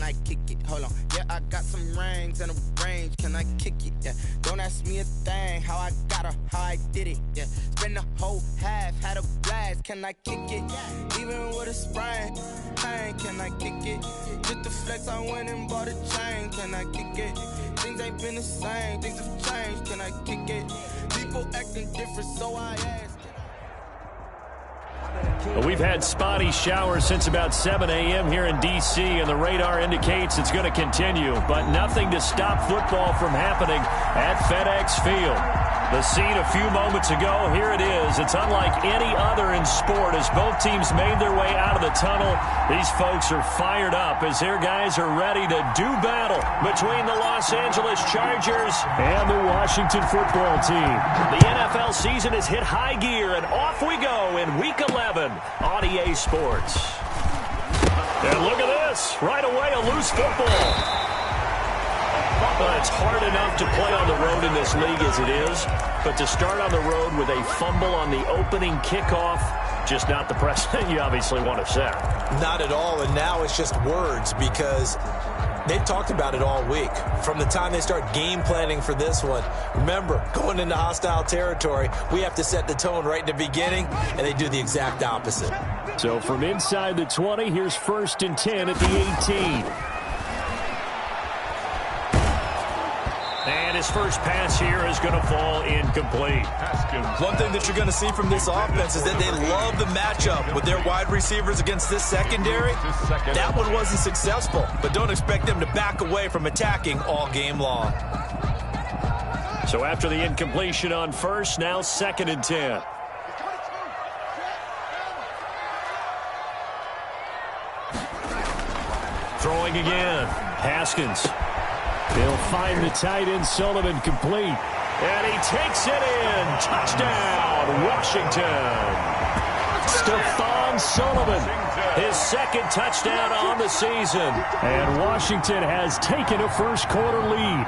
I kick it? Hold on. Yeah, I got some rings and a range. Can I kick it? Yeah. Don't ask me a thing. How I got her, how I did it. Yeah. Spend the whole half, had a blast. Can I kick it? Even with a sprain, pain. Can I kick it? Just the flex, I went and bought a chain. Can I kick it? Things ain't been the same. Things have changed. Can I kick it? People acting different, so I asked. Well, we've had spotty showers since about 7 a.m. here in D.C., and the radar indicates it's going to continue, but nothing to stop football from happening at FedEx Field. The scene a few moments ago, here it is. It's unlike any other in sport as both teams made their way out of the tunnel. These folks are fired up as their guys are ready to do battle between the Los Angeles Chargers and the Washington football team. The NFL season has hit high gear, and off we go in Week 11 on EA Sports. And look at this. Right away, a loose football. Well, it's hard enough to play on the road in this league as it is, but to start on the road with a fumble on the opening kickoff, just not the precedent you obviously want to set. Not at all, and now it's just words because they've talked about it all week. From the time they start game planning for this one, remember, going into hostile territory, we have to set the tone right in the beginning, and they do the exact opposite. So from inside the 20, here's 1st and 10 at the 18. And his first pass here is going to fall incomplete. One thing that you're going to see from this offense is that they love the matchup with their wide receivers against this secondary. That one wasn't successful, but don't expect them to back away from attacking all game long. So after the incompletion on first, now 2nd and 10. Throwing again. Haskins. They'll find the tight end, Sullivan, complete. And he takes it in. Touchdown, Washington. Stephon Sullivan, his 2nd touchdown on the season. And Washington has taken a first-quarter lead.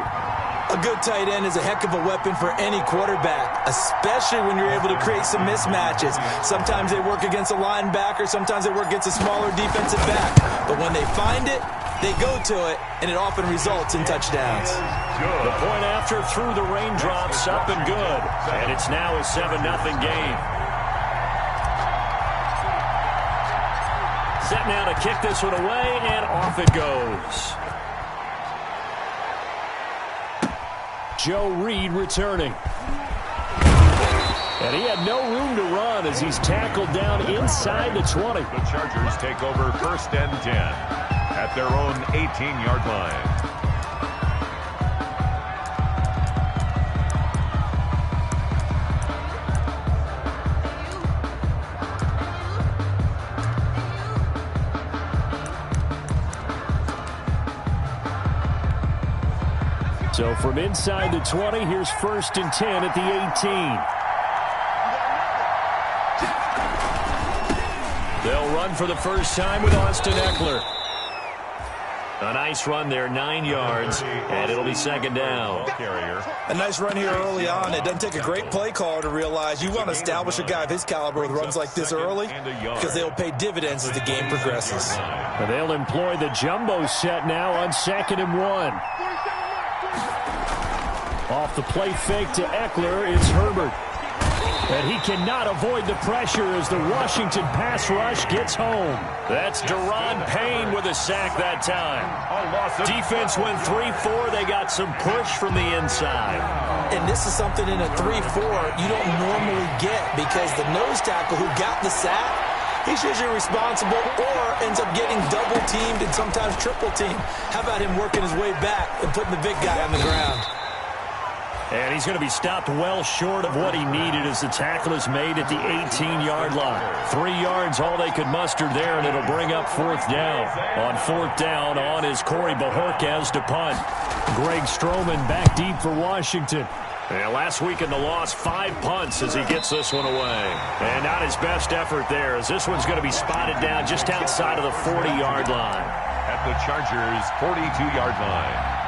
A good tight end is a heck of a weapon for any quarterback, especially when you're able to create some mismatches. Sometimes they work against a linebacker, sometimes they work against a smaller defensive back. But when they find it, they go to it, and it often results in touchdowns. The point after through the raindrops, up and good. And it's now a 7-0 game. Set now to kick this one away, and off it goes. Joe Reed returning. And he had no room to run as he's tackled down inside the 20. The Chargers take over 1st and 10 at their own 18-yard line. So from inside the 20, here's 1st and 10 at the 18. They'll run for the first time with Austin Eckler. A nice run there, 9 yards, and it'll be 2nd down. A nice run here early on. It doesn't take a great play caller to realize you want to establish a guy of his caliber with runs like this early because they'll pay dividends as the game progresses. And they'll employ the jumbo set now on 2nd and 1. Off the play fake to Eckler, it's Herbert. And he cannot avoid the pressure as the Washington pass rush gets home. That's Deron Payne with a sack that time. Defense went 3-4. They got some push from the inside. And this is something in a 3-4 you don't normally get because the nose tackle who got the sack, he's usually responsible or ends up getting double-teamed and sometimes triple-teamed. How about him working his way back and putting the big guy on the ground? And he's going to be stopped well short of what he needed as the tackle is made at the 18-yard line. 3 yards, all they could muster there, and it'll bring up 4th down. On 4th down, on is Corey Bojorquez to punt. Greg Stroman back deep for Washington. And last week in the loss, 5 punts as he gets this one away. And not his best effort there as this one's going to be spotted down just outside of the 40-yard line. At the Chargers' 42-yard line.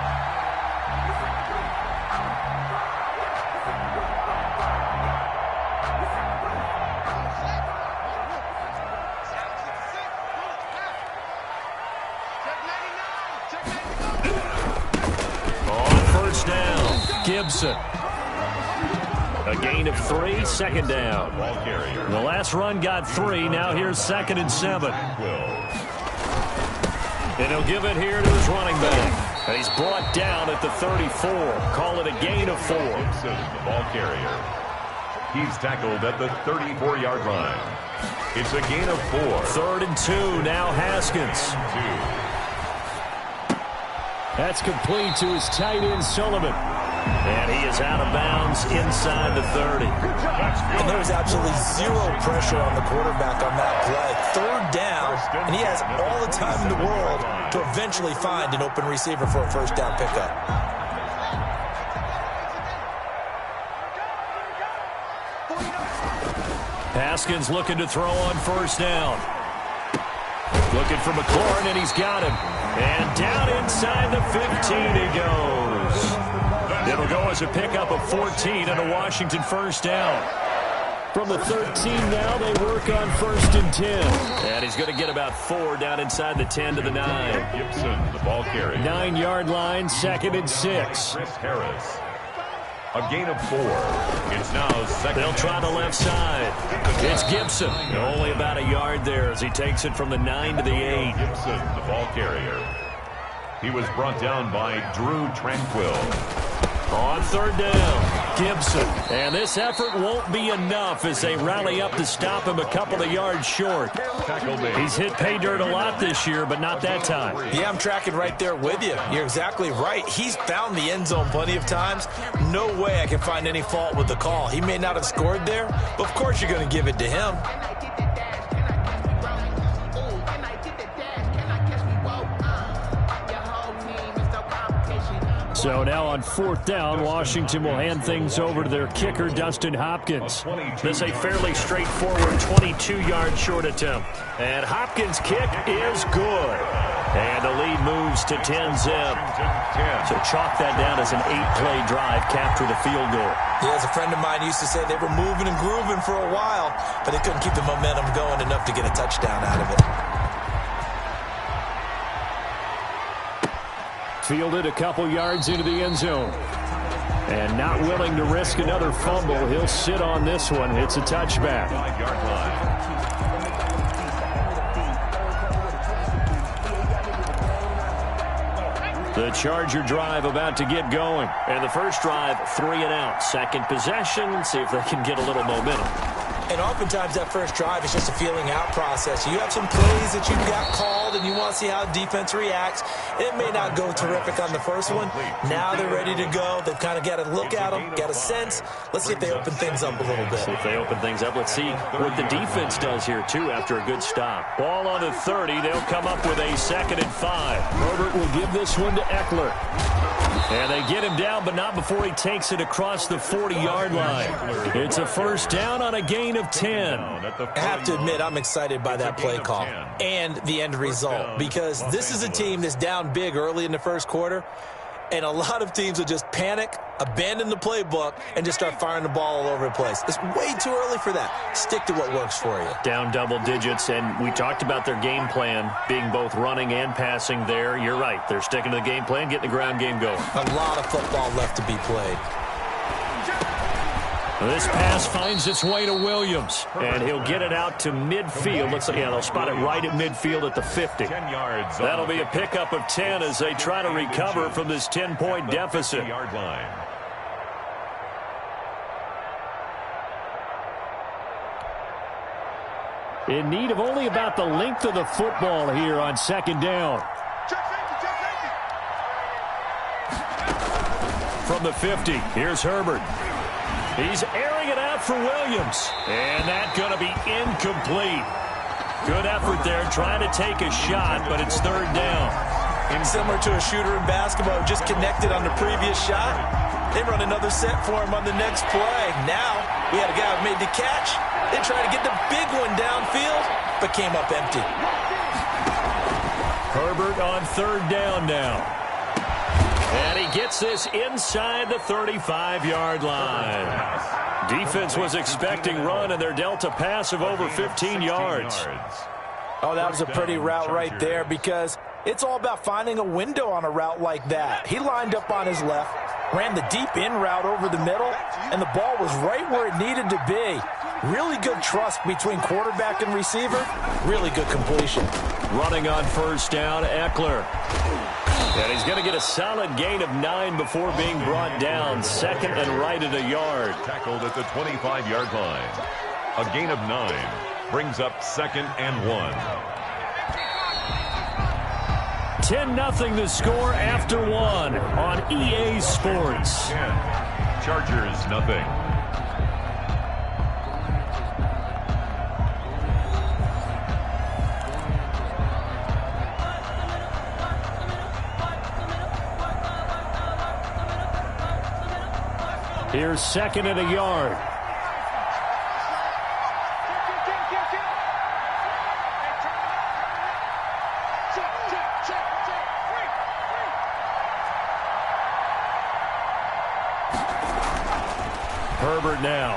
Gibson. A gain of 3, second down. The last run got 3. Now here's 2nd and 7. And he'll give it here to his running back. And he's brought down at the 34. Call it a gain of 4. Gibson, the ball carrier. He's tackled at the 34-yard line. It's a gain of 4. 3rd and 2. Now Haskins. That's complete to his tight end, Sullivan. And he is out of bounds inside the 30. And there was absolutely zero pressure on the quarterback on that play. 3rd down, and he has all the time in the world to eventually find an open receiver for a first down pickup. Haskins looking to throw on first down. Looking for McLaurin, and he's got him. And down inside the 15 he goes. It'll go as a pickup of 14 and a Washington first down. From the 13 now, they work on 1st and 10. And he's going to get about 4 down inside the 10 to the 9. Gibson, the ball carrier. 9-yard line, 2nd and 6. Chris Harris. A gain of 4. It's now 2nd. They'll try the left side. It's Gibson. Only about a yard there as he takes it from the 9 to the 8. Gibson, the ball carrier. He was brought down by Drew Tranquill. On 3rd down, Gibson. And this effort won't be enough as they rally up to stop him a couple of yards short. He's hit pay dirt a lot this year, but not that time. Yeah, I'm tracking right there with you. You're exactly right. He's found the end zone plenty of times. No way I can find any fault with the call. He may not have scored there, but of course you're going to give it to him. So now on 4th down, Washington will hand things over to their kicker, Dustin Hopkins. This is a fairly straightforward 22-yard short attempt. And Hopkins' kick is good. And the lead moves to 10-zip. So chalk that down as an 8-play drive, capture the field goal. Yeah, as a friend of mine used to say, they were moving and grooving for a while, but they couldn't keep the momentum going enough to get a touchdown out of it. Fielded a couple yards into the end zone. And not willing to risk another fumble. He'll sit on this one. It's a touchback. 5-yard line. The Charger drive about to get going. And the first drive, 3 and out. Second possession, see if they can get a little momentum. And oftentimes that first drive is just a feeling out process. You have some plays that you've got called and you want to see how defense reacts. It may not go terrific on the first one. Now they're ready to go. They've kind of got to look at them, get a sense. Let's see if they open things up a little bit. See if they open things up. Let's see what the defense does here, too, after a good stop. Ball on the 30. They'll come up with a 2nd and 5. Herbert will give this one to Eckler. And they get him down, but not before he takes it across the 40-yard line. It's a first down on a gain of 10. I have to admit, I'm excited by that play call and the end result because this is a team that's down big early in the first quarter, and a lot of teams will just panic, abandon the playbook, and just start firing the ball all over the place. It's way too early for that. Stick to what works for you. Down double digits, and we talked about their game plan being both running and passing there. You're right. They're sticking to the game plan, getting the ground game going. A lot of football left to be played. This pass finds its way to Williams, and he'll get it out to midfield. Looks like, yeah, they'll spot it right at midfield at the 50. 10 yards. That'll be a pickup of 10 as they try to recover from this 10-point deficit. Yard line. In need of only about the length of the football here on 2nd down. From the 50, here's Herbert. He's airing it out for Williams. And that's going to be incomplete. Good effort there, trying to take a shot, but it's 3rd down. And similar to a shooter in basketball who just connected on the previous shot, they run another set for him on the next play. Now, we had a guy who made the catch. They tried to get the big one downfield, but came up empty. Herbert on 3rd down now. And he gets this inside the 35-yard line. Defense was expecting run, and they're dealt a pass of over 15 yards. Oh, that was a pretty route right there because it's all about finding a window on a route like that. He lined up on his left, ran the deep in route over the middle, and the ball was right where it needed to be. Really good trust between quarterback and receiver. Really good completion. Running on first down, Eckler. And he's going to get a solid gain of 9 before being brought down. Second and right at a yard. Tackled at the 25-yard line. A gain of 9 brings up second and 1. 10-0 the score after 1 on EA Sports. 10. Chargers, nothing. Here's second and a yard. Herbert now.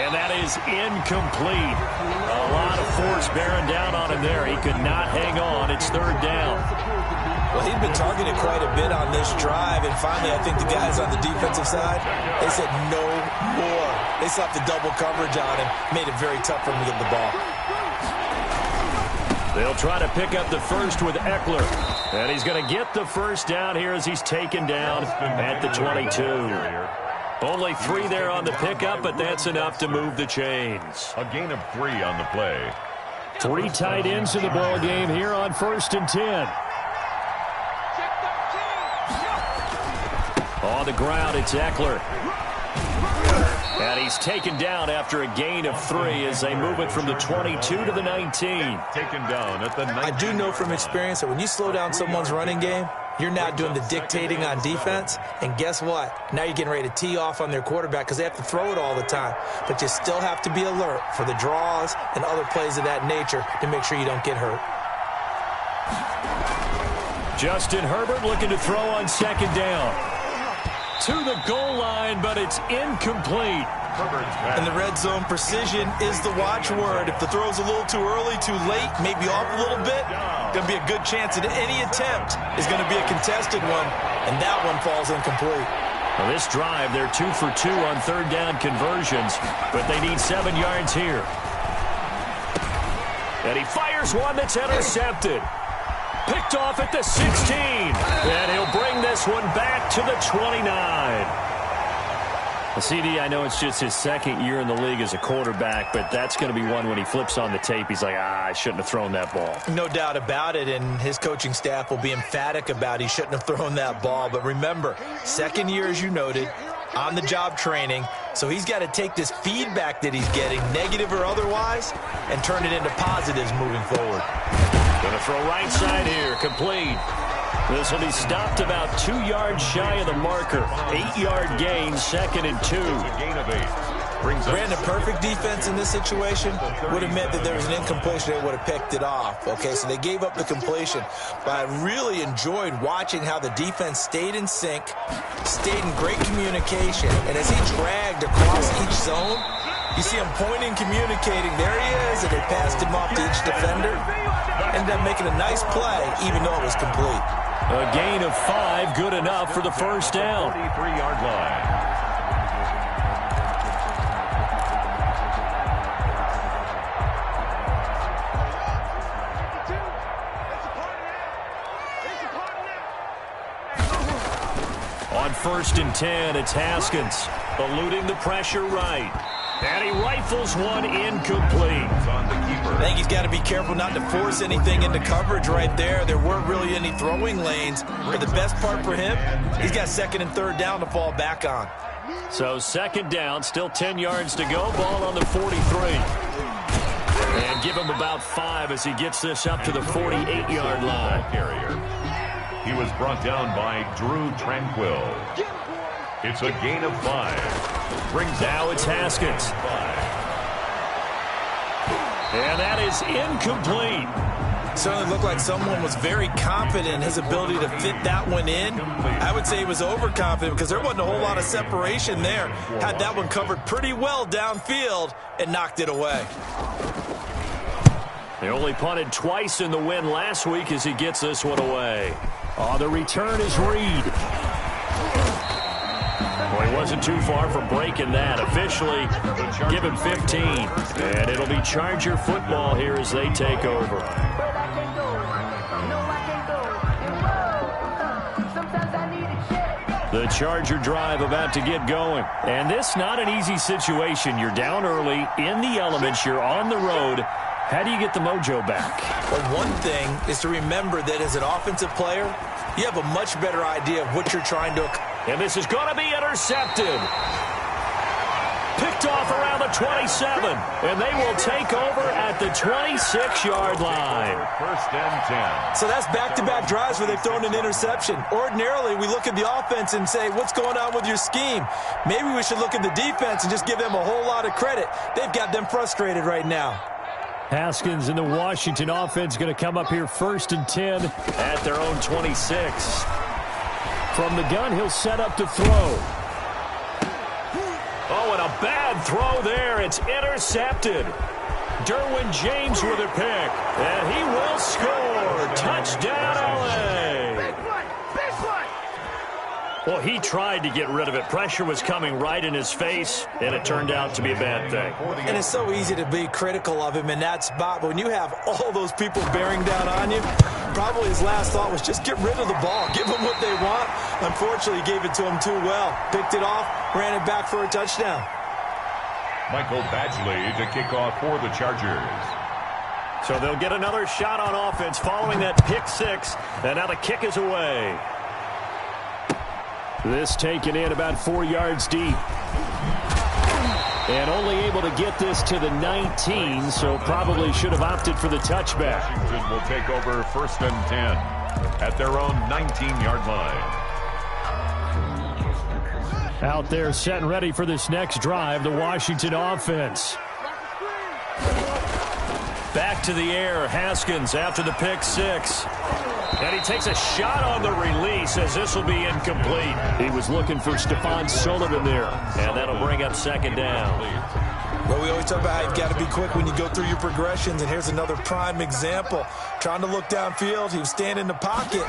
And that is incomplete. A lot of force bearing down on him there. He could not hang on. It's third down. Well, he'd been targeted quite a bit on this drive, and finally I think the guys on the defensive side, they said no more. They slapped the double coverage on him, made it very tough for him to get the ball. They'll try to pick up the first with Eckler. And he's going to get the first down here as he's taken down at the 22. Only 3 there on the pickup, but that's enough to move the chains. A gain of 3 on the play. 3 tight ends in the ball game here on 1st and 10. On the ground, it's Eckler. And he's taken down after a gain of 3 as they move it from the 22 to the 19. Taken down at the 19. I do know from experience that when you slow down someone's running game, you're not doing the dictating on defense. And guess what? Now you're getting ready to tee off on their quarterback because they have to throw it all the time. But you still have to be alert for the draws and other plays of that nature to make sure you don't get hurt. Justin Herbert looking to throw on second down. To the goal line, but it's incomplete. In the red zone, precision is the watchword. If the throw's a little too early, too late, maybe off a little bit, going to be a good chance that any attempt is going to be a contested one, and that one falls incomplete. Well, this drive, they're 2 for 2 on third down conversions, but they need 7 yards here. And he fires one that's intercepted. Picked off at the 16. And he'll bring this one back to the 29. Well, CD, I know it's just his second year in the league as a quarterback, but that's going to be one when he flips on the tape. He's like, I shouldn't have thrown that ball. No doubt about it, and his coaching staff will be emphatic about he shouldn't have thrown that ball. But remember, second year, as you noted, on-the-job training, so he's got to take this feedback that he's getting, negative or otherwise, and turn it into positives moving forward. Going to throw right side here, complete. This will be stopped about 2 yards shy of the marker. 8-yard gain, second and 2. Gain of 8. Brandon, perfect defense in this situation would have meant that there was an incompletion. They would have picked it off. Okay, so they gave up the completion. But I really enjoyed watching how the defense stayed in sync, stayed in great communication. And as he dragged across each zone, you see him pointing, communicating. There he is, and they passed him off to each defender. Ended up making a nice play, even though it was complete. A gain of 5, good enough for the first down. 43-yard line. On 1st and 10, it's Haskins, eluding the pressure right. And he rifles one incomplete. I think he's got to be careful not to force anything into coverage right there. There weren't really any throwing lanes. But the best part for him, he's got second and third down to fall back on. So second down, still 10 yards to go. Ball on the 43. And give him about 5 as he gets this up to the 48-yard line. Carrier. He was brought down by Drew Tranquil. It's a gain of 5. Now it's Haskins. And that is incomplete. Certainly looked like someone was very confident in his ability to fit that one in. I would say he was overconfident because there wasn't a whole lot of separation there. Had that one covered pretty well downfield and knocked it away. They only punted twice in the win last week as he gets this one away. Oh, the return is Reed. Well, he wasn't too far from breaking that. Officially given 15. And it'll be Charger football here as they take over. The Charger drive about to get going. And this not an easy situation. You're down early, in the elements, you're on the road. How do you get the mojo back? Well, one thing is to remember that as an offensive player, you have a much better idea of what you're trying to accomplish. And this is going to be intercepted. Picked off around the 27. And they will take over at the 26-yard line. First and 10. So that's back-to-back drives where they've thrown an interception. Ordinarily, we look at the offense and say, what's going on with your scheme? Maybe we should look at the defense and just give them a whole lot of credit. They've got them frustrated right now. Haskins and the Washington offense going to come up here first and 10 at their own 26. From the gun, he'll set up to throw. Oh, and a bad throw there. It's intercepted. Derwin James with a pick. And he will score. Touchdown, L.A. Well, he tried to get rid of it. Pressure was coming right in his face, and it turned out to be a bad thing. And it's so easy to be critical of him in that spot, but when you have all those people bearing down on you, probably his last thought was just get rid of the ball, give them what they want. Unfortunately, he gave it to them too well. Picked it off, ran it back for a touchdown. Michael Badgley to kick off for the Chargers. So they'll get another shot on offense following that pick six, and now the kick is away. This taken in about 4 yards deep. And only able to get this to the 19, so probably should have opted for the touchback. Washington will take over first and 10 at their own 19-yard line. Out there set and ready for this next drive, the Washington offense. Back to the air, Haskins after the pick six. And he takes a shot on the release as this will be incomplete. He was looking for Stephon Sullivan there. And that'll bring up second down. Well, we always talk about how you've got to be quick when you go through your progressions, and here's another prime example. Trying to look downfield, he was standing in the pocket,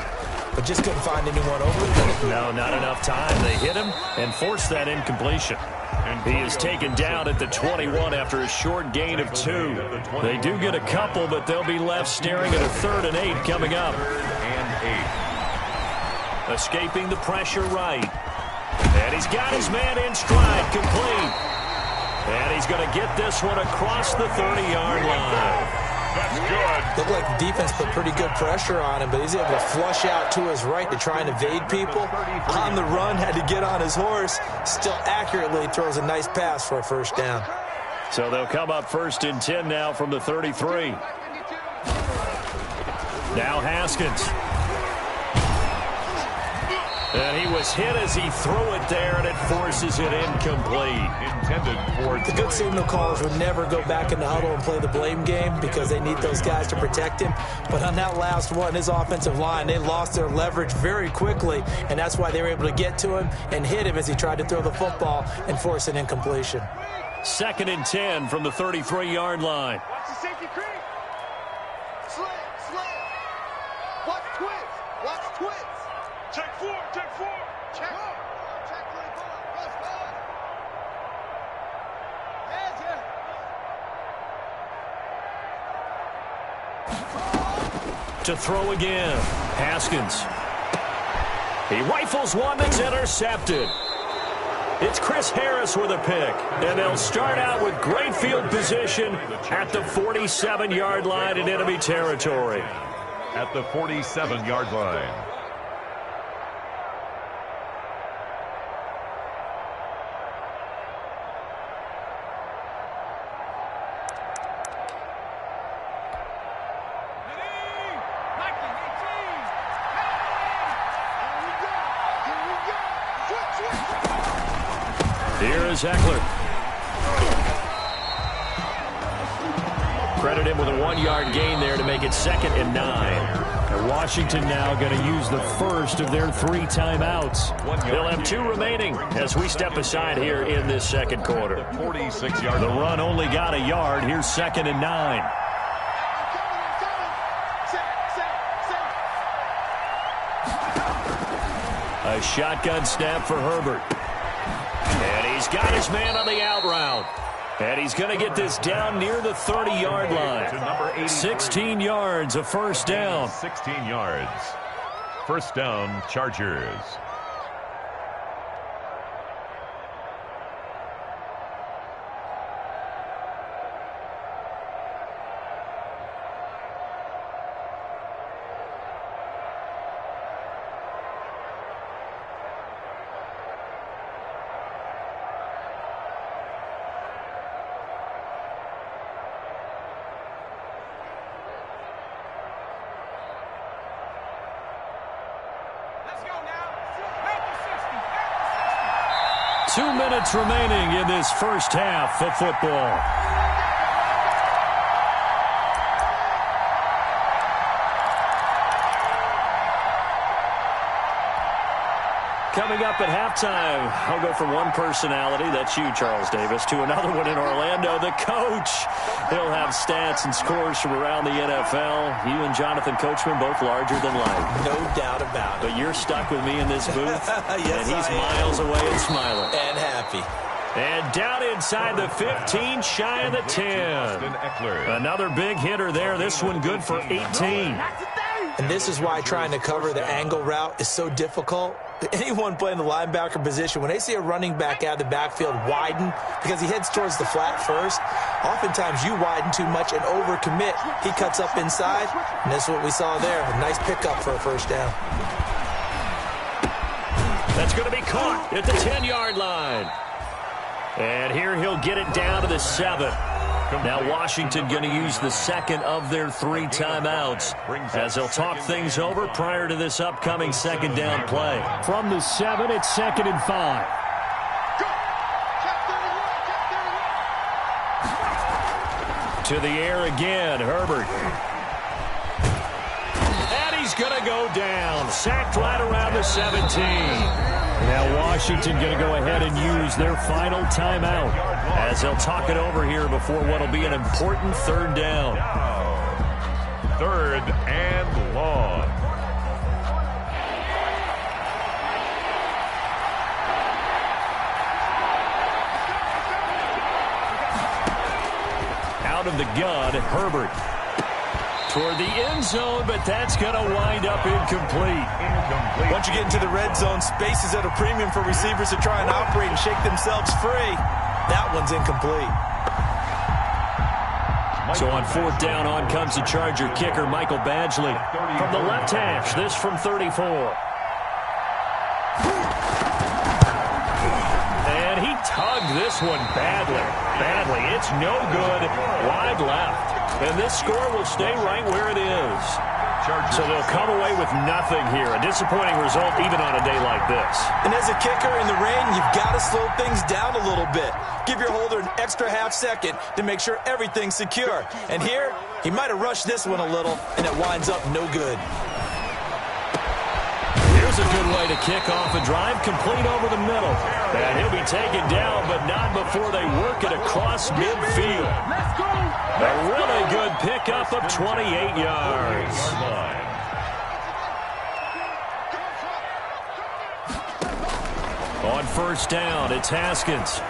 but just couldn't find anyone open. No, not enough time. They hit him and forced that incompletion. He is taken down at the 21 after a short gain of 2. They do get a couple, but they'll be left staring at a 3rd and 8 coming up. Escaping the pressure right. And he's got his man in stride, complete. And he's going to get this one across the 30-yard line. That's good. Looked like the defense put pretty good pressure on him, but he's able to flush out to his right to try and evade people. On the run, had to get on his horse. Still accurately throws a nice pass for a first down. So they'll come up first and 10 now from the 33. Now Haskins. And he was hit as he threw it there, and it forces it incomplete. Intended for the good signal callers would never go back in the huddle and play the blame game because they need those guys to protect him. But on that last one, his offensive line, they lost their leverage very quickly, and that's why they were able to get to him and hit him as he tried to throw the football and force an incompletion. 2nd and 10 from the 33-yard line. Watch the safety creep. Slant. Watch twist. Watch twist. Check 4. Check 4. Check 4. Check 24. Let's go. To throw again. Haskins. He rifles one that's intercepted. It's Chris Harris with a pick. And they'll start out with great field position at the 47-yard line in enemy territory. At the 47-yard line. Here is Eckler. Credit him with a 1-yard gain there to make it 2nd and 9. And Washington now going to use the first of their 3 timeouts. They'll have 2 remaining as we step aside here in this second quarter. 46-yard. The run only got a yard. Here's 2nd and 9. A shotgun snap for Herbert. And he's got his man on the out route. And he's going to get this down near the 30-yard line. 16 yards, a first down. 16 yards. First down, Chargers. Let's go now. Make it 60. 2 minutes remaining in this first half of football. Coming up at halftime, I'll go from one personality, that's you, Charles Davis, to another one in Orlando, the coach. He'll have stats and scores from around the NFL. You and Jonathan Coachman, both larger than life. No doubt about it. But you're stuck with me in this booth, Yes, and he's I am. miles away and smiling. And happy. And down inside the 15, shy of the 10. Another big hitter there, this one good for 18. And this is why trying to cover the angle route is so difficult. Anyone playing the linebacker position, when they see a running back out of the backfield widen because he heads towards the flat first, oftentimes you widen too much and overcommit. He cuts up inside, and that's what we saw there. A nice pickup for a first down. That's going to be caught at the 10-yard line. And here he'll get it down to the 7. Now Washington going to use the second of their 3 timeouts as they'll talk things over prior to this upcoming second down play. From the 7, it's 2nd and 5. To the air again, Herbert. And he's going to go down. Sacked right around the 17. Now Washington going to go ahead and use their final timeout as they'll talk it over here before what will be an important third down. Third and long. Out of the gun, Herbert. Toward the end zone, but that's going to wind up incomplete. Once you get into the red zone, space is at a premium for receivers to try and operate and shake themselves free. That one's incomplete. So on 4th down, on comes the Charger kicker, Michael Badgley. From the left hash, this from 34. And he tugged this one badly. It's no good. Wide left. And this score will stay right where it is. So they'll come away with nothing here. A disappointing result even on a day like this. And as a kicker in the rain, you've got to slow things down a little bit. Give your holder an extra half second to make sure everything's secure. And here, he might have rushed this one a little, and it winds up no good. Here's a good way to kick off a drive, complete over the middle. And he'll be taken down, but not before they work it across midfield. A really good pickup of 28 yards. On 1st down, it's Haskins.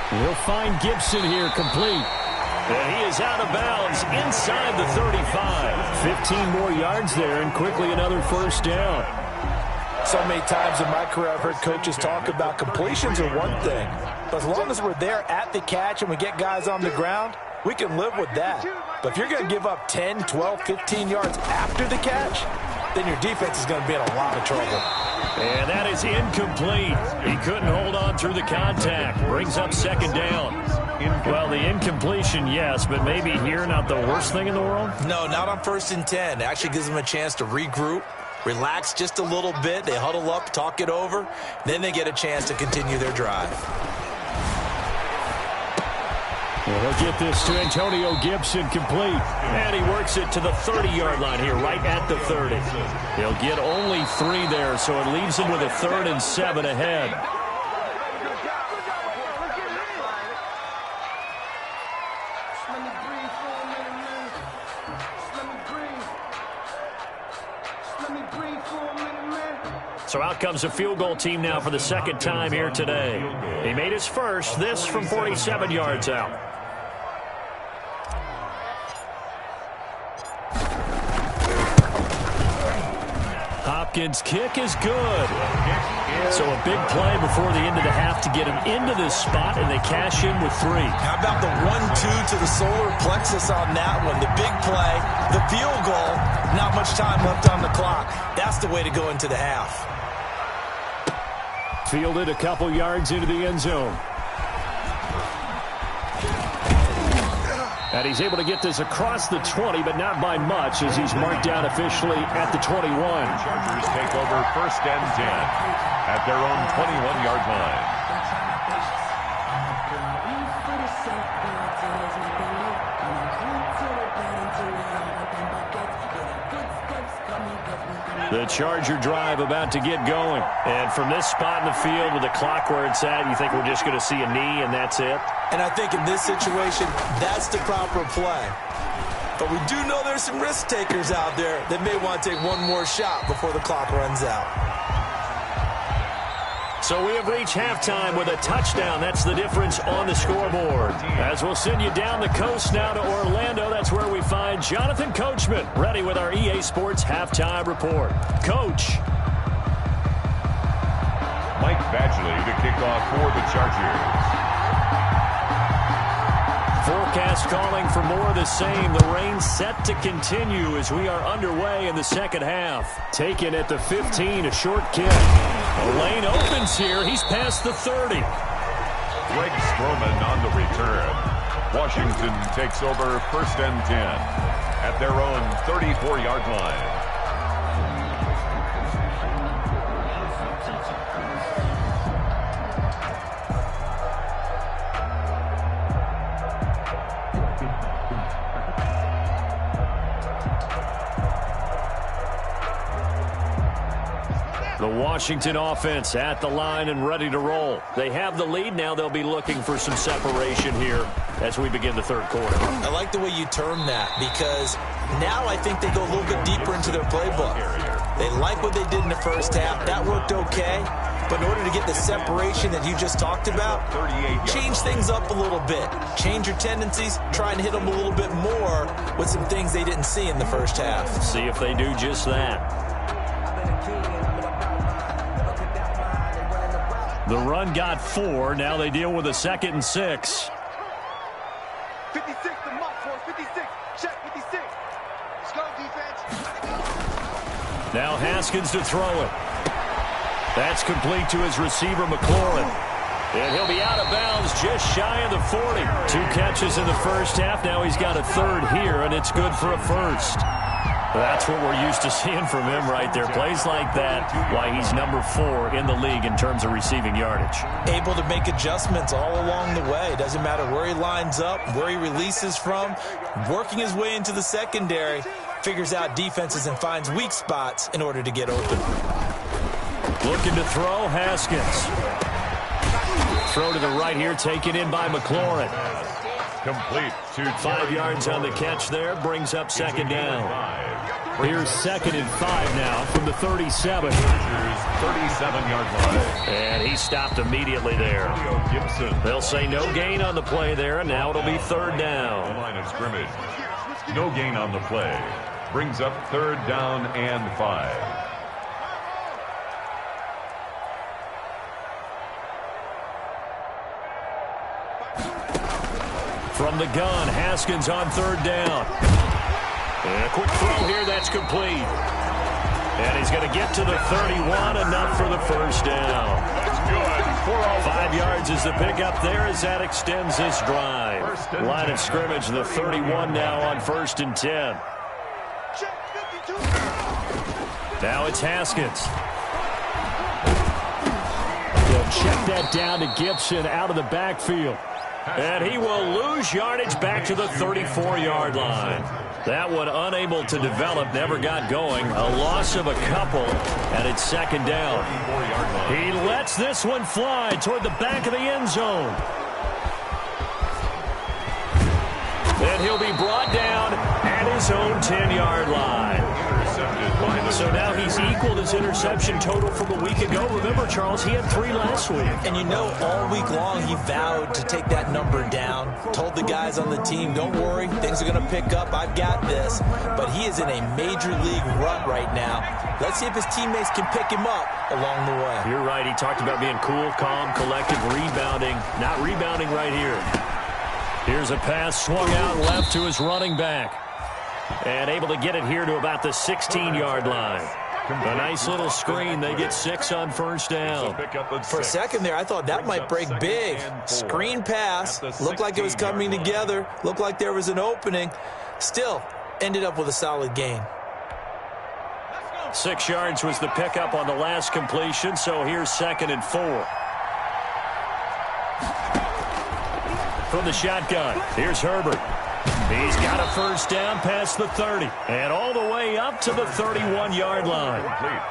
He'll find Gibson here, complete. And he is out of bounds inside the 35. 15 more yards there, and quickly another first down. So many times in my career, I've heard coaches talk about completions are one thing. But as long as we're there at the catch and we get guys on the ground, we can live with that. But if you're going to give up 10, 12, 15 yards after the catch, then your defense is going to be in a lot of trouble. And that is incomplete. He couldn't hold on through the contact. Brings up 2nd down. Well, the incompletion, yes, but maybe here not the worst thing in the world? No, not on 1st and 10. It actually gives them a chance to regroup, relax just a little bit. They huddle up, talk it over. Then they get a chance to continue their drive. Well, he'll get this to Antonio Gibson, complete. And he works it to the 30-yard line here, right at the 30. He'll get only 3 there, so it leaves him with a 3rd and 7 ahead. So So out comes a field goal team now for the second time here today. He made his first, this from 47 yards out. Hopkins' kick is good. So a big play before the end of the half to get him into this spot, and they cash in with 3. How about the 1-2 to the solar plexus on that one? The big play, the field goal, not much time left on the clock. That's the way to go into the half. Fielded a couple yards into the end zone. And he's able to get this across the 20, but not by much, as he's marked down officially at the 21. Chargers take over 1st and 10 at their own 21-yard line. The Charger drive about to get going. And from this spot in the field with the clock where it's at, you think we're just going to see a knee and that's it? And I think in this situation, that's the proper play. But we do know there's some risk takers out there that may want to take one more shot before the clock runs out. So we have reached halftime with a touchdown. That's the difference on the scoreboard. As we'll send you down the coast now to Orlando, that's where we find Jonathan Coachman ready with our EA Sports Halftime Report. Coach. Mike Badgley to kick off for the Chargers. Forecast calling for more of the same. The rain set to continue as we are underway in the second half. Taken at the 15, a short kick. The lane opens here. He's past the 30. Greg Stroman on the return. Washington takes over 1st and 10 at their own 34-yard line. The Washington offense at the line and ready to roll. They have the lead. Now they'll be looking for some separation here as we begin the third quarter. I like the way you term that, because now I think they go a little bit deeper into their playbook. They like what they did in the first half. That worked okay. But in order to get the separation that you just talked about, change things up a little bit. Change your tendencies. Try and hit them a little bit more with some things they didn't see in the first half. See if they do just that. The run got 4. Now they deal with a 2nd and 6. 56 to Muff for 56. Check 56. Let's go, defense. Now Haskins to throw it. That's complete to his receiver, McLaurin. And he'll be out of bounds just shy of the 40. 2 catches in the first half. Now he's got a 3rd here, and it's good for a 1st. That's what we're used to seeing from him right there. Plays like that, why he's number 4 in the league in terms of receiving yardage. Able to make adjustments all along the way. Doesn't matter where he lines up, where he releases from. Working his way into the secondary, figures out defenses and finds weak spots in order to get open. Looking to throw, Haskins. Throw to the right here, taken in by McLaurin. Complete to 5 yards on the catch there, brings up 2nd down. Here's 2nd and 5 now from the 37. 37-yard line. And he stopped immediately there. They'll say no gain on the play there, and now it'll be 3rd down. Line of scrimmage. No gain on the play. Brings up 3rd down and 5. From the gun, Haskins on 3rd down. And a quick throw here, that's complete. And he's going to get to the 31, enough for the 1st down. That's good. 5 yards is the pickup there as that extends this drive. Line of scrimmage, the 31 now on 1st and 10. Now it's Haskins. They'll check that down to Gibson out of the backfield. And he will lose yardage back to the 34-yard line. That one unable to develop, never got going. A loss of a couple, and it's 2nd down. He lets this one fly toward the back of the end zone. Then he'll be brought down at his own 10-yard line. So now he's equaled his interception total from a week ago. Remember, Charles, he had 3 last week. And you know, all week long he vowed to take that number down, told the guys on the team, don't worry, things are going to pick up, I've got this. But he is in a major league rut right now. Let's see if his teammates can pick him up along the way. You're right. He talked about being cool, calm, collected, rebounding. Not rebounding right here. Here's a pass swung out left to his running back. And able to get it here to about the 16-yard line. A nice little screen. They get 6 on first down. For a second there, I thought that might break big. Screen pass. Looked like it was coming together. Looked like there was an opening. Still, ended up with a solid gain. 6 yards was the pickup on the last completion, so here's 2nd and 4. From the shotgun, here's Herbert. He's got a first down past the 30 and all the way up to the 31-yard line.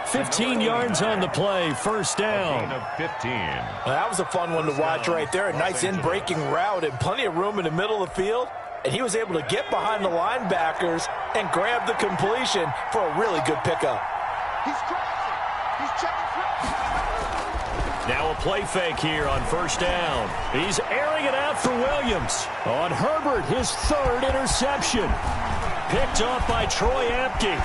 15 yards on the play, first down. Well, that was a fun one to watch right there. A nice in-breaking route and plenty of room in the middle of the field. And he was able to get behind the linebackers and grab the completion for a really good pickup. He's crossing. He's checking. Now a play fake here on first down. He's airing it out for Williams. On Herbert, his 3rd interception. Picked off by Troy Apke.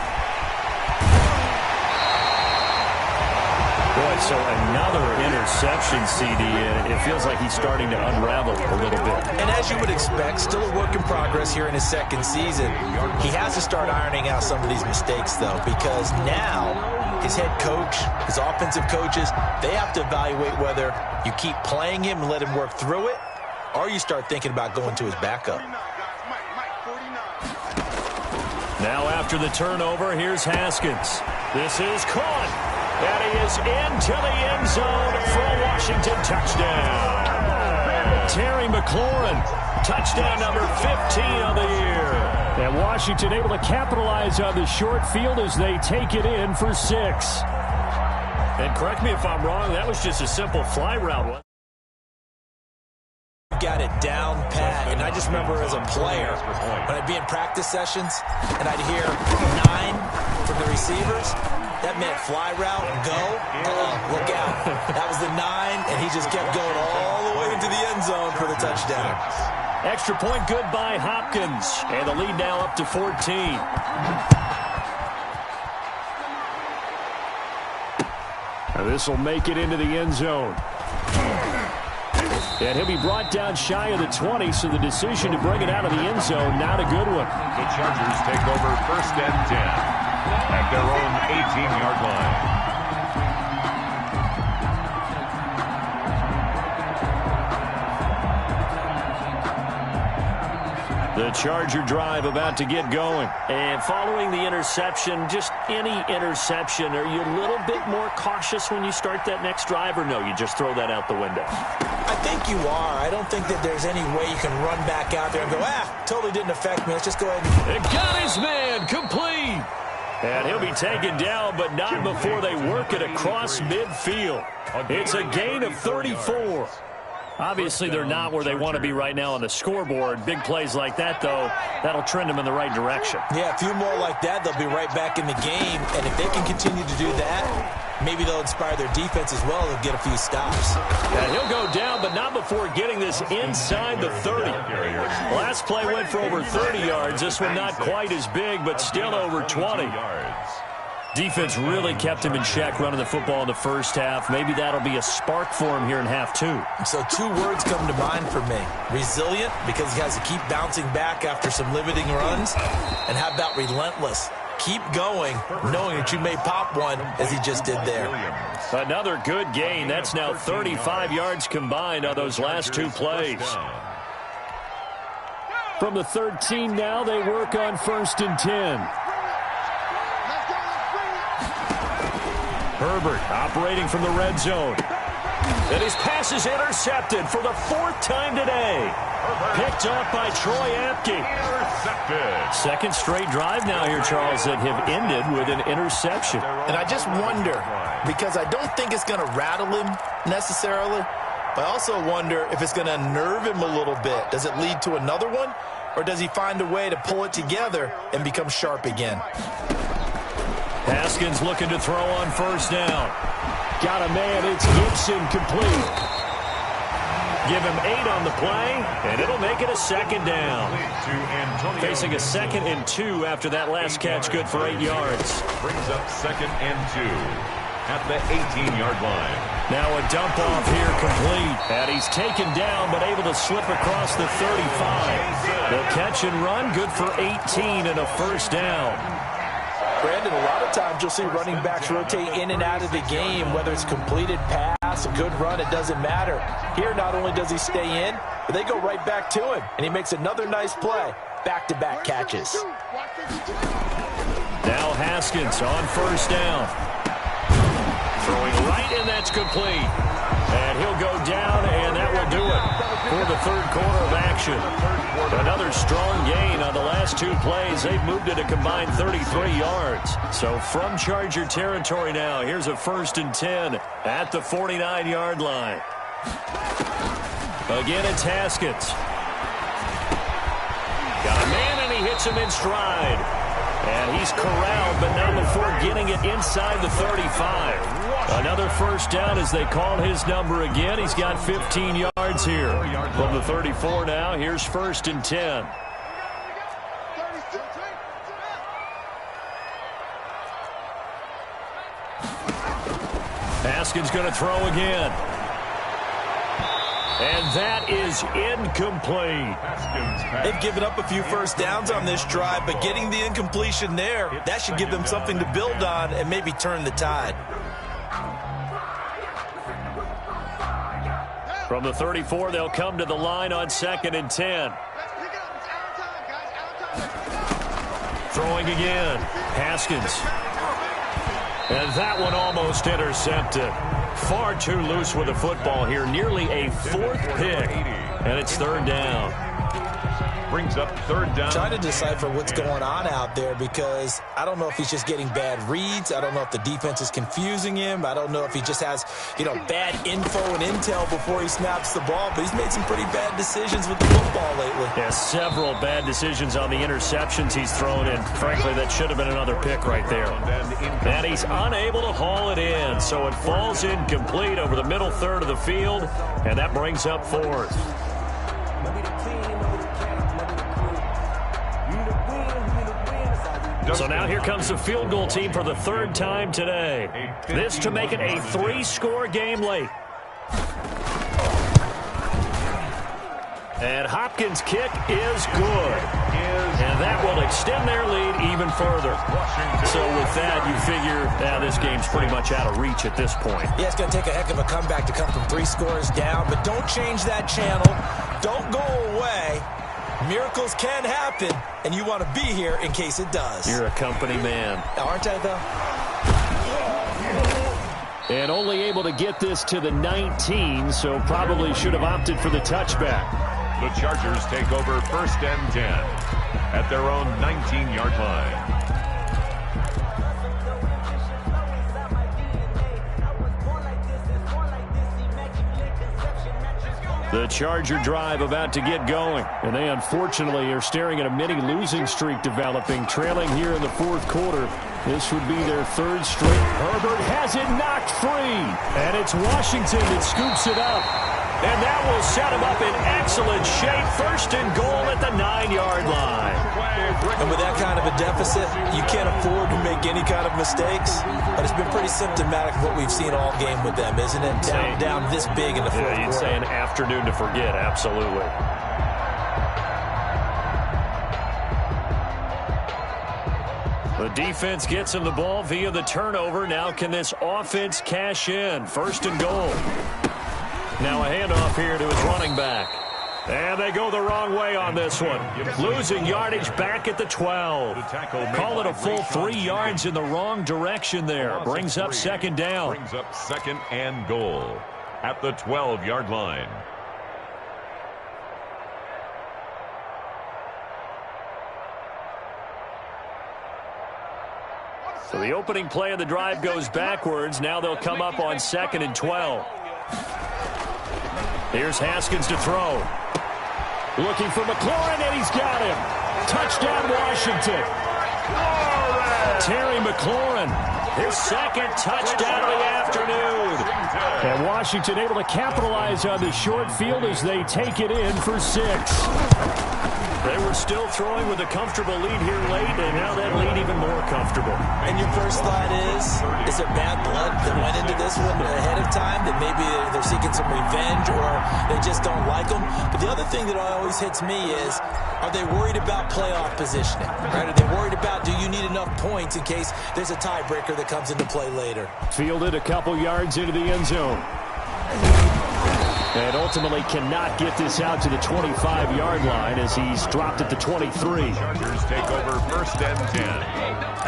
Boy, so another interception, CD, and it feels like he's starting to unravel a little bit. And as you would expect, still a work in progress here in his 2nd season. He has to start ironing out some of these mistakes, though, because now his head coach, his offensive coaches, they have to evaluate whether you keep playing him and let him work through it, or you start thinking about going to his backup. Now after the turnover, here's Haskins. This is caught. And he is into the end zone for a Washington touchdown. Terry McLaurin, touchdown number 15 of the year. And Washington able to capitalize on the short field as they take it in for 6. And correct me if I'm wrong, that was just a simple fly route. Got it down pat, and I just remember as a player, when I'd be in practice sessions, and I'd hear 9 from the receivers, that meant fly route, go, look out. That was the 9, and he just kept going all the way into the end zone for the touchdown. Extra point good by Hopkins, and the lead now up to 14. Now this will make it into the end zone. And he'll be brought down shy of the 20, so the decision to bring it out of the end zone, not a good one. The Chargers take over 1st and 10 at their own 18-yard line. The Charger drive about to get going. And following the interception, just any interception, are you a little bit more cautious when you start that next drive, or no, you just throw that out the window? I think you are. I don't think that there's any way you can run back out there and go, totally didn't affect me. Let's just go ahead and... It got his man complete. And he'll be taken down, but not before they work it across midfield. It's a gain of 34. Obviously, they're not where they want to be right now on the scoreboard. Big plays like that, though, that'll trend them in the right direction. Yeah, a few more like that, they'll be right back in the game. And if they can continue to do that, maybe they'll inspire their defense as well and get a few stops. And he'll go down, but not before getting this inside the 30. Last play went for over 30 yards. This one not quite as big, but still over 20. Defense really kept him in check running the football in the first half. Maybe that'll be a spark for him here in half 2. So 2 words come to mind for me. Resilient, because he has to keep bouncing back after some limiting runs. And how about relentless? Keep going, knowing that you may pop one, as he just did there. Another good gain. That's now 35 yards combined on those last 2 plays. From the 13 now, they work on 1st and 10. Herbert operating from the red zone. And his pass is intercepted for the 4th time today. Picked up by Troy Apke. Intercepted. Second straight drive now here, Charles, that have ended with an interception. And I just wonder, because I don't think it's going to rattle him necessarily, but I also wonder if it's going to unnerve him a little bit. Does it lead to another one, or does he find a way to pull it together and become sharp again? Haskins looking to throw on first down. Got a man. It's Gibson complete. Give him 8 on the play, and it'll make it a second down. Facing a 2nd and 2 after that last catch, good for 8 yards. Brings up 2nd and 2 at the 18-yard line. Now a dump off here complete. And he's taken down, but able to slip across the 35. The catch and run, good for 18 and a first down. Brandon, a lot of times you'll see running backs rotate in and out of the game, whether it's completed pass, a good run, it doesn't matter. Here, not only does he stay in, but they go right back to him, and he makes another nice play. Back-to-back catches. Now Haskins on first down. Throwing right, and that's complete. And he'll go down, and that will do it for the third quarter of action. Another strong gain on the last 2 plays. They've moved it a combined 33 yards. So from Charger territory now, here's a 1st and 10 at the 49-yard line. Again, it's Haskins. Got a man, and he hits him in stride. And he's corralled, but not before getting it inside the 35. Another first down as they call his number again. He's got 15 yards here. From the 34 now, here's 1st and 10. Haskins going to throw again. And that is incomplete. They've given up a few first downs on this drive, but getting the incompletion there, that should give them something to build on and maybe turn the tide. From the 34, they'll come to the line on 2nd and 10. Throwing again. Haskins. And that one almost intercepted. Far too loose with the football here. Nearly a 4th pick. And it's 3rd down. Brings up 3rd down. Trying to decipher what's going on out there because I don't know if he's just getting bad reads. I don't know if the defense is confusing him. I don't know if he just has, bad info and intel before he snaps the ball. But he's made some pretty bad decisions with the football lately. Yeah, several bad decisions on the interceptions he's thrown in. Frankly, that should have been another pick right there. And he's unable to haul it in. So it falls incomplete over the middle third of the field. And that brings up 4th. So now here comes the field goal team for the 3rd time today. This to make it a 3-score game late. And Hopkins' kick is good. And that will extend their lead even further. So with that, you figure this game's pretty much out of reach at this point. Yeah, it's going to take a heck of a comeback to come from 3 scores down. But don't change that channel. Don't go away. Miracles can happen, and you want to be here in case it does. You're a company man. Aren't I, though? And only able to get this to the 19, so probably should have opted for the touchback. The Chargers take over 1st and 10 at their own 19-yard line. The Charger drive about to get going. And they unfortunately are staring at a mini losing streak developing, trailing here in the 4th quarter. This would be their 3rd straight. Herbert has it knocked free. And it's Washington that scoops it up. And that will set him up in excellent shape. 1st and goal at the 9-yard line. And with that kind of a deficit, you can't afford to make any kind of mistakes. But it's been pretty symptomatic of what we've seen all game with them, isn't it? Down this big in the 4th quarter. You'd say an afternoon to forget, absolutely. The defense gets him the ball via the turnover. Now can this offense cash in? 1st and goal. Now a handoff here to his running back. And they go the wrong way on this one. Losing yardage back at the 12. Call it a full 3 yards in the wrong direction there. Brings up 2nd down. Brings up 2nd and goal at the 12-yard line. So the opening play of the drive goes backwards. Now they'll come up on 2nd and 12. Here's Haskins to throw. Looking for McLaurin, and he's got him. Touchdown, Washington. Terry McLaurin, his second touchdown of the afternoon. And Washington able to capitalize on the short field as they take it in for 6. They were still throwing with a comfortable lead here late, and now that lead even more comfortable. And your first thought is there bad blood that went into this one ahead of time, that maybe they're seeking some revenge or they just don't like them? But the other thing that always hits me is, are they worried about playoff positioning? Right? Are they worried about, do you need enough points in case there's a tiebreaker that comes into play later? Fielded a couple yards into the end zone. And ultimately cannot get this out to the 25-yard line as he's dropped at the 23. Chargers take over 1st and 10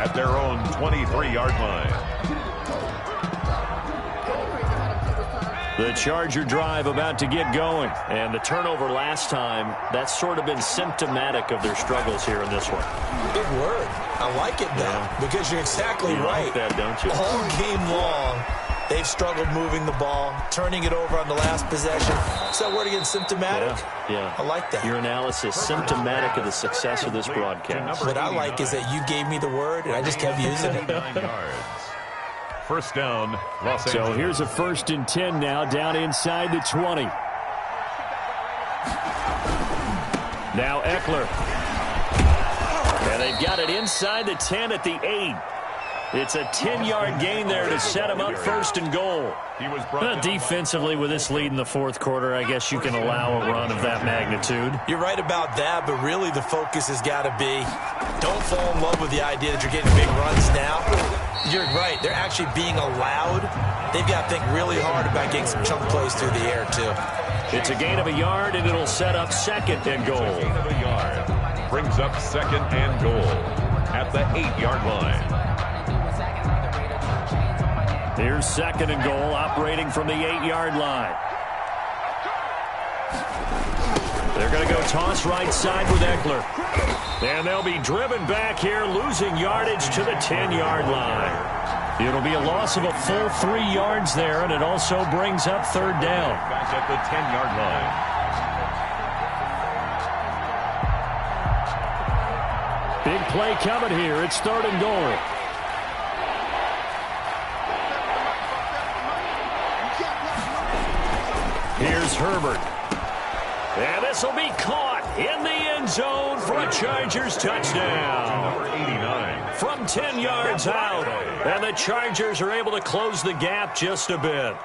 at their own 23-yard line. The Charger drive about to get going. And the turnover last time, that's sort of been symptomatic of their struggles here in this one. Big word. I like it, though, because you're exactly right. Like that, don't you? All game long, they've struggled moving the ball, turning it over on the last possession. So that word again, symptomatic? Yeah. I like that. Your analysis, symptomatic of the success of this broadcast. What I like is that you gave me the word, and I just kept using it. 9 yards. First down, Los Angeles. So here's a 1st and 10 now, down inside the 20. Now Eckler. And they've got it inside the 10 at the 8. It's a 10-yard gain there to set him up 1st and goal. Defensively, with this lead in the 4th quarter, I guess you can allow a run of that magnitude. You're right about that, but really the focus has got to be, don't fall in love with the idea that you're getting big runs now. You're right. They're actually being allowed. They've got to think really hard about getting some chunk plays through the air, too. It's a gain of a yard, and it'll set up 2nd and goal. Gain of a yard. Brings up 2nd and goal at the 8-yard line. Here's 2nd and goal, operating from the 8-yard line. They're going to go toss right side with Eckler. And they'll be driven back here, losing yardage to the 10-yard line. It'll be a loss of a full 3 yards there, and it also brings up 3rd down. Back at the 10-yard line. Big play coming here. It's 3rd and goal. Here's Herbert. And this will be caught in the end zone for a Chargers touchdown. Number 89. From 10 yards out. And the Chargers are able to close the gap just a bit.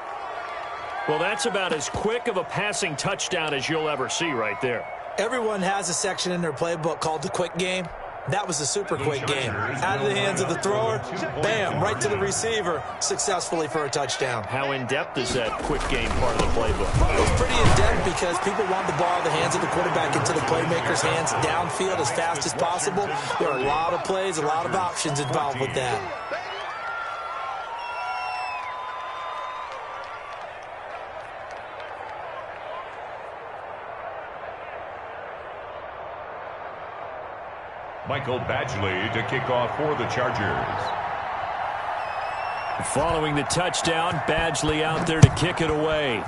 Well, that's about as quick of a passing touchdown as you'll ever see right there. Everyone has a section in their playbook called the quick game. That was a super quick game. Out of the hands of the thrower, bam, right to the receiver, successfully for a touchdown. How in-depth is that quick game part of the playbook? It's pretty in-depth because people want the ball in the hands of the quarterback into the playmaker's hands downfield as fast as possible. There are a lot of plays, a lot of options involved with that. Michael Badgley to kick off for the Chargers. Following the touchdown, Badgley out there to kick it away.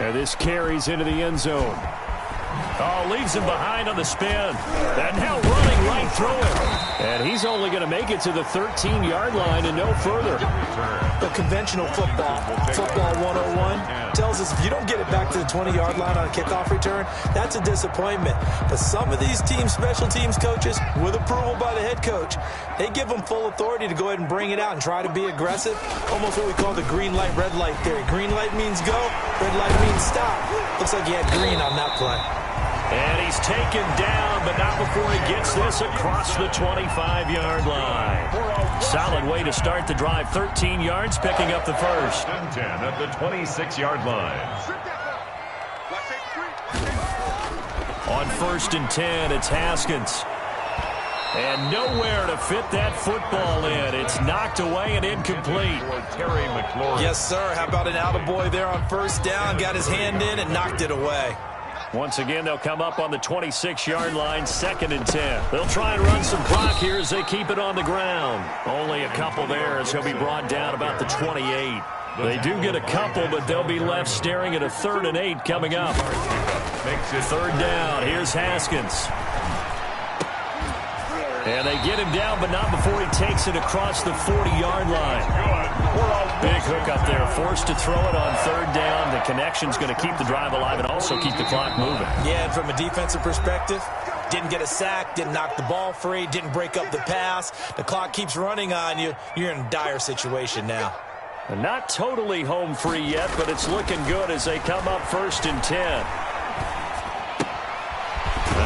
And this carries into the end zone. Oh, leaves him behind on the spin. And now running right through him. And he's only going to make it to the 13-yard line and no further. The conventional football 101, tells us if you don't get it back to the 20-yard line on a kickoff return, that's a disappointment. But some of these special teams coaches, with approval by the head coach, they give them full authority to go ahead and bring it out and try to be aggressive. Almost what we call the green light, red light theory. Green light means go, red light means stop. Looks like he had green on that play. And he's taken down, but not before he gets this across the 25-yard line. Solid way to start the drive. 13 yards, picking up the first. 10 at the 26-yard line. On 1st and 10, it's Haskins. And nowhere to fit that football in. It's knocked away and incomplete. Terry McLaurin. Yes, sir. How about an attaboy there on 1st down? Got his hand in and knocked it away. Once again, they'll come up on the 26-yard line, 2nd and 10. They'll try and run some clock here as they keep it on the ground. Only a couple there as he'll be brought down about the 28. They do get a couple, but they'll be left staring at a 3rd and 8 coming up. 3rd down. Here's Haskins. And they get him down, but not before he takes it across the 40-yard line. Big hook up there, forced to throw it on third down. The connection's going to keep the drive alive and also keep the clock moving. Yeah, and from a defensive perspective, didn't get a sack, didn't knock the ball free, didn't break up the pass. The clock keeps running on you. You're in a dire situation now. And not totally home free yet, but it's looking good as they come up 1st and 10.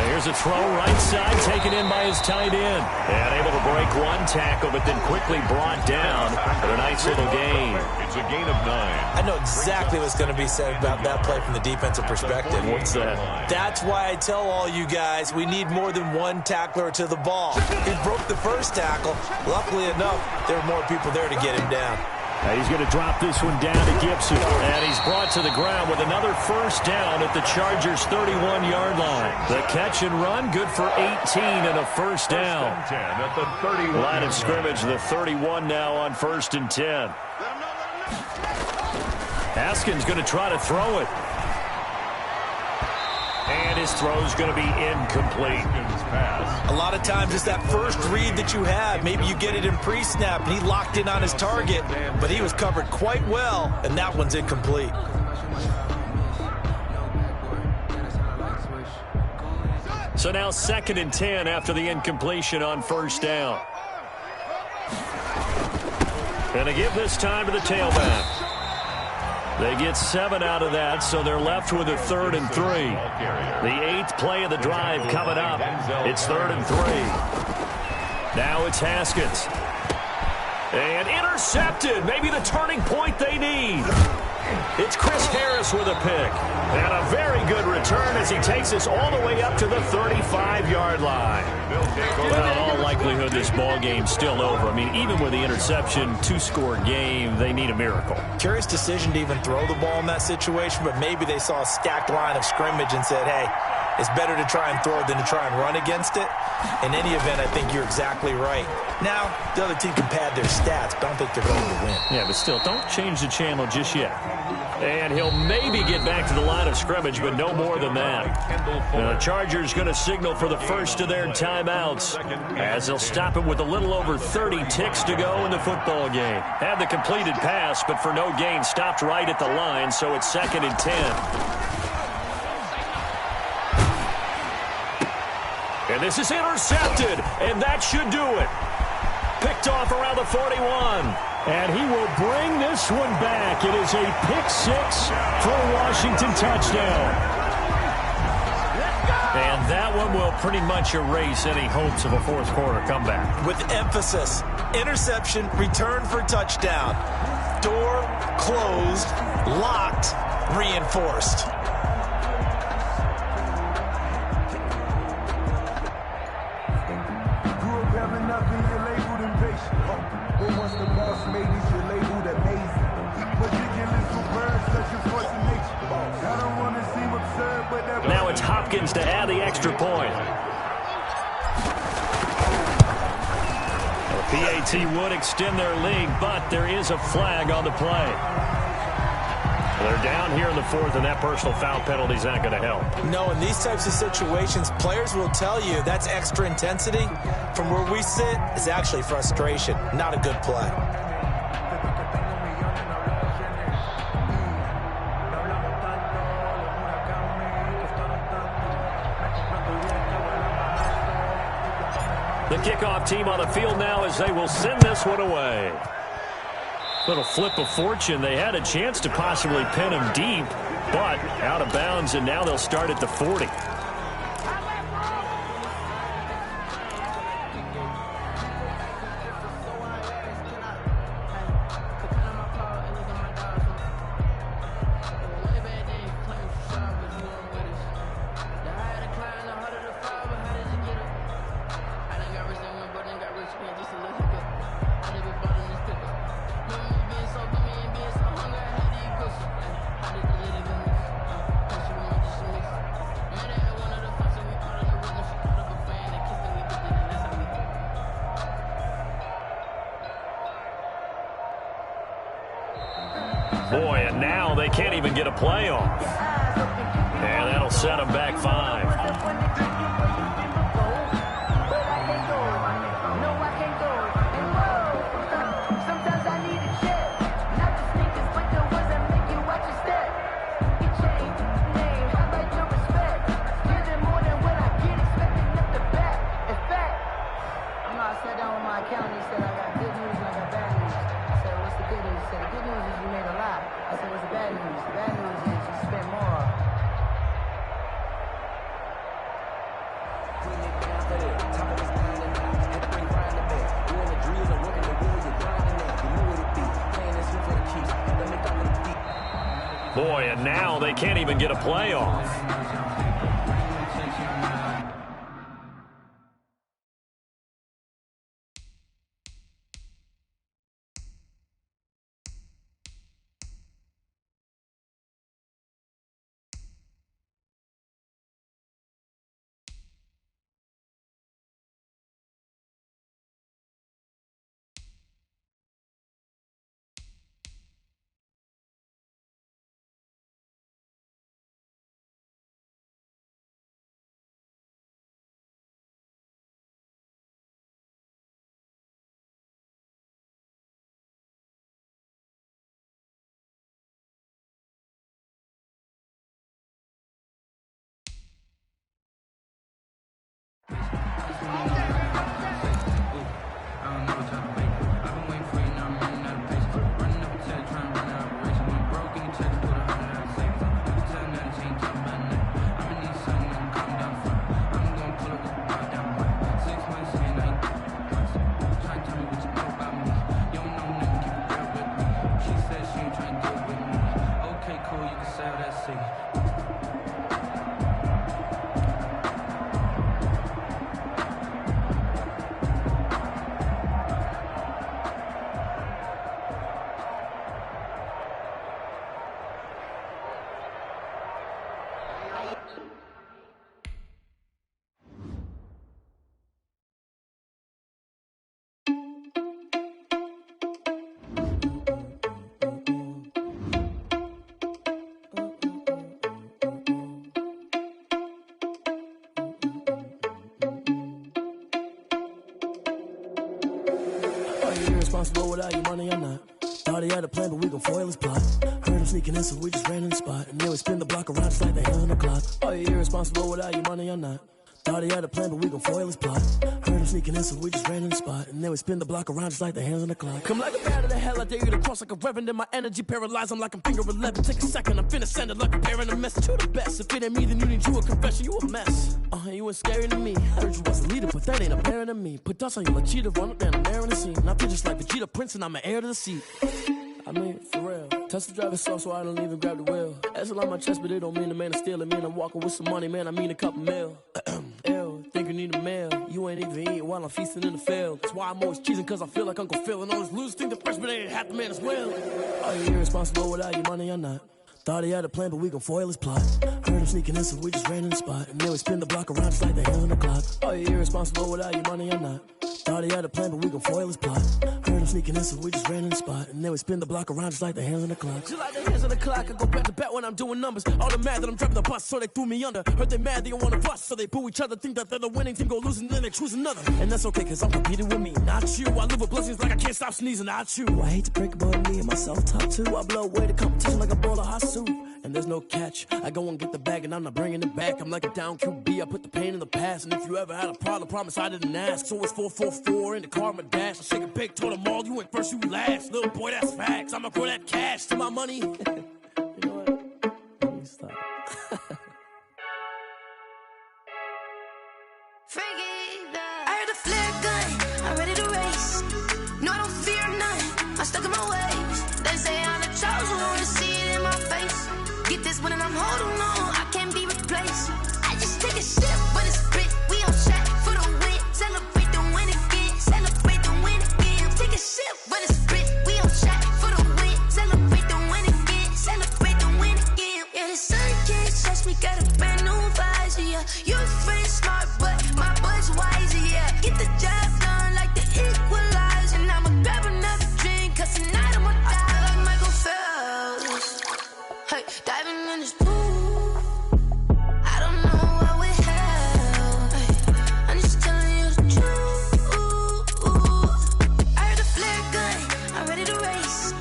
Here's a throw right side, taken in by his tight end. And able to break one tackle, but then quickly brought down for a nice little gain. It's a gain of 9. I know exactly what's going to be said about that play from the defensive perspective. What's that? That's why I tell all you guys we need more than one tackler to the ball. He broke the first tackle. Luckily enough, there were more people there to get him down. He's going to drop this one down to Gibson. And he's brought to the ground with another first down at the Chargers' 31-yard line. The catch and run, good for 18 and a first down. 10 at the 31. Line of scrimmage, the 31 now on 1st and 10. Haskins going to try to throw it. And his throw's going to be incomplete. A lot of times it's that first read that you have. Maybe you get it in pre-snap, and he locked in on his target, but he was covered quite well, and that one's incomplete. So now 2nd and 10 after the incompletion on first down. And they give this time to the tailback. They get 7 out of that, so they're left with a 3rd and 3. The 8th play of the drive coming up. It's 3rd and 3. Now it's Haskins. And intercepted. Maybe the turning point they need. It's Chris Harris with a pick. And a very good return as he takes us all the way up to the 35-yard line. Well, in all likelihood, this ball game's still over. I mean, even with the interception, 2-score game, they need a miracle. Curious decision to even throw the ball in that situation, but maybe they saw a stacked line of scrimmage and said, hey, it's better to try and throw it than to try and run against it. In any event, I think you're exactly right. Now, the other team can pad their stats, but I don't think they're going to win. Yeah, but still, don't change the channel just yet. And he'll maybe get back to the line of scrimmage, but no more than that. The Chargers going to signal for the first of their timeouts as they'll stop it with a little over 30 ticks to go in the football game. Had the completed pass, but for no gain, stopped right at the line, so it's 2nd and 10. And this is intercepted, and that should do it. Picked off around the 41. And he will bring this one back. It is a pick-6 for a Washington touchdown. And that one will pretty much erase any hopes of a fourth-quarter comeback. With emphasis, interception, return for touchdown. Door closed, locked, reinforced. Now it's Hopkins to add the extra point. The PAT would extend their lead, but there is a flag on the play. They're down here in the 4th, and that personal foul penalty is not going to help. No, in these types of situations, players will tell you that's extra intensity. From where we sit, it's actually frustration, not a good play. The kickoff team on the field now as they will send this one away. Little flip of fortune. They had a chance to possibly pin him deep, but out of bounds, and now they'll start at the 40. Boy, and now they can't even get a play off. And that'll set them back 5. bad news. Bad news is you spend more. Putting it down for that. Top of his mind and out. Had to bring Brian to bed. You in the drill and working the wheel, you're grinding that. You knew what it be. Playing this for the keys. Had to make all the feet. Boy, and now they can't even get a playoff. Irresponsible without your money or not. Thought he had a plan, but we gon' foil his plot. Heard him sneaking in, so we just ran in the spot. And then we spin the block around just like the hands on the clock. Are you irresponsible without your money or not? Thought he had a plan, but we gon' foil his plot. Heard him sneaking in, so we just ran in the spot. And then we spin the block around just like the hands on the clock. Come like a bat of the hell, I dare you to cross like a reverend. And my energy paralyzed, I'm like I'm finger 11. Take a second, I'm finna send it like a parent a message. You the best, if it ain't me, then you need you a confession. You a mess, you ain't scary to me. Heard you was a leader, but that ain't apparent to me. Put dust on you like cheetah, run up down the air in the scene. I feel just like Vegeta Prince, and I'm an heir to the seat. I mean, for real. Touch the driver's soft, so I don't even grab the wheel. That's on my chest, but it don't mean the man is stealing. Mean I'm walking with some money, man, I mean a couple mil. Ew, think you need a meal. You ain't even eating while I'm feasting in the field. That's why I'm always cheesing, cause I feel like Uncle Phil. And all this losers think the freshman ain't half the man as well. Are you irresponsible without your money or not? Thought he had a plan, but we gon' foil his plot. Heard him sneaking in, so we just ran in the spot. And then we spin the block around just like the hands on the clock. Are you irresponsible without your money or not? Thought he had a plan, but we gon' foil his plot. Heard him sneaking in, so we just ran in the spot. And then we spin the block around just like the hands on the clock. Just like the hands on the clock, I go back to back when I'm doing numbers. All the mad that I'm driving the bus, so they threw me under. Heard they mad, they don't wanna bust, so they boo each other. Think that they're the winning team, go losing, then they choose another. And that's okay, cause I'm competing with me, not you. I live with blessings like I can't stop sneezing, not you. I hate to break it, but me and myself top two. I blow away the competition like a bowl of hot soup. And there's no catch. I go and get the bag and I'm not bringing it back. I'm like a down QB, I put the pain in the past. And if you ever had a problem, promise I didn't ask. So it's 4-4-4 in the car, my dash. I shake a big, told them all, you went first, you last. Little boy, that's facts. I'ma grow that cash to my money. You know what? Let me stop. I heard a flare gun, I'm ready to race. No, I don't fear none, I'm stuck in my ways. They say I'm the chosen one, to see it in my face. Get this one and I'm holding on, I can't be replaced. I just take a sip, but it's spit. We on shot for the win. Celebrate the win again, celebrate the win again. Take a sip, but it's spit. We on shot for the win. Celebrate the win again, celebrate the win again. Yeah, the sun can't touch me, got a brand new visor, yeah. You're friend smart, but my boy's wiser, yeah. Get the job done like the equalizer. And I'ma grab another drink, cause tonight I'ma die like Michael Phelps. Hey, diving in this pool, I don't know what we have. Hey, I'm just telling you the truth. I heard a flare gun, I'm ready to race.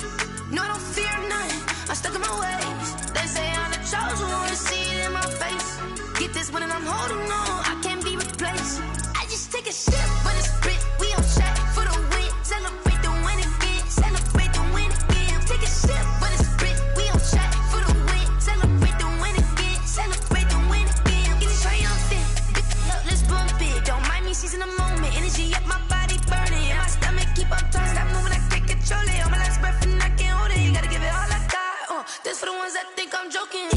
No, I don't fear none, I'm stuck in my ways. They say I'm the chosen one, to see it in my face. Get this one and I'm holding on, I can't be replaced. I just take a sip, but it's spit. We on shot for the win. Celebrate the win again, celebrate the win again. Take a sip, but it's spit. We on shot This for the ones that think I'm joking.